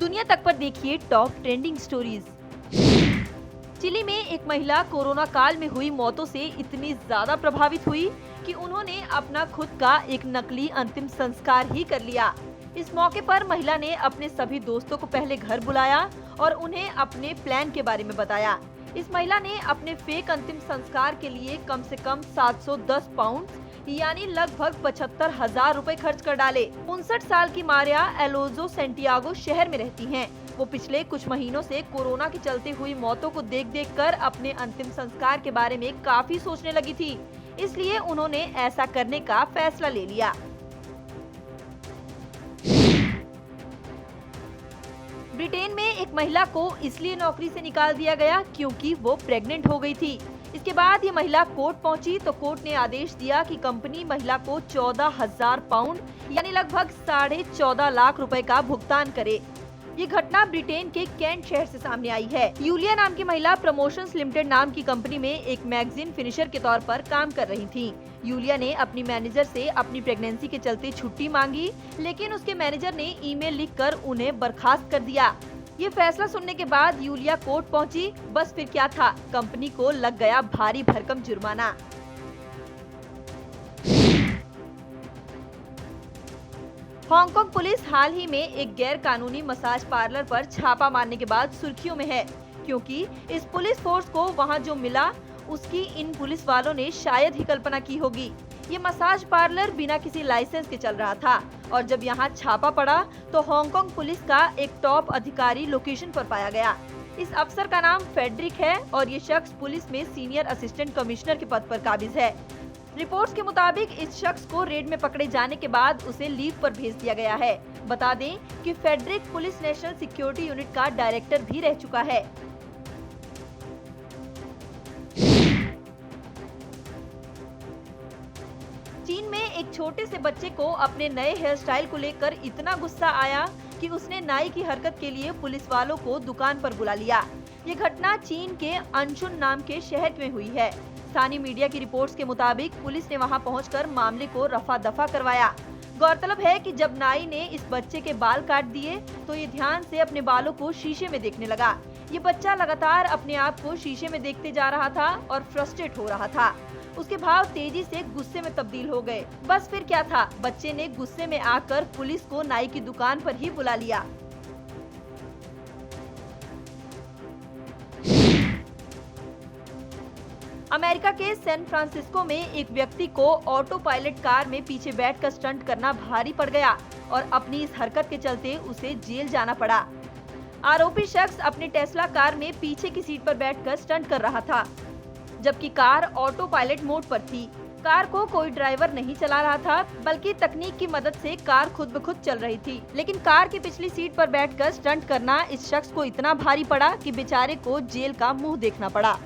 दुनिया तक पर देखिए टॉप ट्रेंडिंग स्टोरीज। चिली में एक महिला कोरोना काल में हुई मौतों से इतनी ज्यादा प्रभावित हुई कि उन्होंने अपना खुद का एक नकली अंतिम संस्कार ही कर लिया। इस मौके पर महिला ने अपने सभी दोस्तों को पहले घर बुलाया और उन्हें अपने प्लान के बारे में बताया। इस महिला ने अपने फेक अंतिम संस्कार के लिए कम से कम 710 पाउंड यानी लगभग 75,000 रुपए खर्च कर डाले। 59 साल की मारिया एलोजो सेंटियागो शहर में रहती हैं। वो पिछले कुछ महीनों से कोरोना के चलते हुई मौतों को देख कर अपने अंतिम संस्कार के बारे में काफी सोचने लगी थी, इसलिए उन्होंने ऐसा करने का फैसला ले लिया। ब्रिटेन में एक महिला को इसलिए नौकरी से निकाल दिया गया क्योंकि वो प्रेग्नेंट हो गई थी। इसके बाद ये महिला कोर्ट पहुंची तो कोर्ट ने आदेश दिया कि कंपनी महिला को 14,000 पाउंड यानी लगभग 14.5 लाख रुपए का भुगतान करे। ये घटना ब्रिटेन के कैंट शहर से सामने आई है। यूलिया नाम की महिला प्रमोशंस लिमिटेड नाम की कंपनी में एक मैगजीन फिनिशर के तौर पर काम कर रही थी। यूलिया ने अपनी मैनेजर से अपनी प्रेगनेंसी के चलते छुट्टी मांगी, लेकिन उसके मैनेजर ने ईमेल लिखकर उन्हें बर्खास्त कर दिया। ये फैसला सुनने के बाद यूलिया कोर्ट पहुंची। बस फिर क्या था, कंपनी को लग गया भारी भरकम जुर्माना। हांगकांग पुलिस हाल ही में एक गैर कानूनी मसाज पार्लर पर छापा मारने के बाद सुर्खियों में है, क्योंकि इस पुलिस फोर्स को वहां जो मिला उसकी इन पुलिस वालों ने शायद ही कल्पना की होगी। ये मसाज पार्लर बिना किसी लाइसेंस के चल रहा था और जब यहाँ छापा पड़ा तो हांगकांग पुलिस का एक टॉप अधिकारी लोकेशन पर पाया गया। इस अफसर का नाम फेडरिक है और ये शख्स पुलिस में सीनियर असिस्टेंट कमिश्नर के पद पर काबिज है। रिपोर्ट्स के मुताबिक इस शख्स को रेड में पकड़े जाने के बाद उसे लीव पर भेज दिया गया है। बता दें कि Frederik police national security unit का डायरेक्टर भी रह चुका है। चीन में एक छोटे से बच्चे को अपने नए हेयर स्टाइल को लेकर इतना गुस्सा आया कि उसने नाई की हरकत के लिए पुलिस वालों को दुकान पर बुला लिया। ये घटना चीन के अंशुन नाम के शहर में हुई है। स्थानीय मीडिया की रिपोर्ट्स के मुताबिक पुलिस ने वहां पहुंचकर मामले को रफा दफा करवाया। गौरतलब है कि जब नाई ने इस बच्चे के बाल काट दिए तो ये ध्यान से अपने बालों को शीशे में देखने लगा। ये बच्चा लगातार अपने आप को शीशे में देखते जा रहा था और फ्रस्ट्रेट हो रहा था। उसके भाव तेजी से गुस्से में तब्दील हो गए। बस फिर क्या था, बच्चे ने गुस्से में आकर पुलिस को नाई की दुकान पर ही बुला लिया। अमेरिका के सैन फ्रांसिस्को में एक व्यक्ति को ऑटो पायलट कार में पीछे बैठकर स्टंट करना भारी पड़ गया और अपनी इस हरकत के चलते उसे जेल जाना पड़ा। आरोपी शख्स अपनी टेस्ला कार में पीछे की सीट पर बैठकर स्टंट कर रहा था, जबकि कार ऑटो पायलट मोड पर थी। कार को कोई ड्राइवर नहीं चला रहा था, बल्कि तकनीक की मदद से कार खुद ब खुद चल रही थी। लेकिन कार की पिछली सीट पर बैठकर स्टंट करना इस शख्स को इतना भारी पड़ा कि बेचारे को जेल का मुंह देखना पड़ा।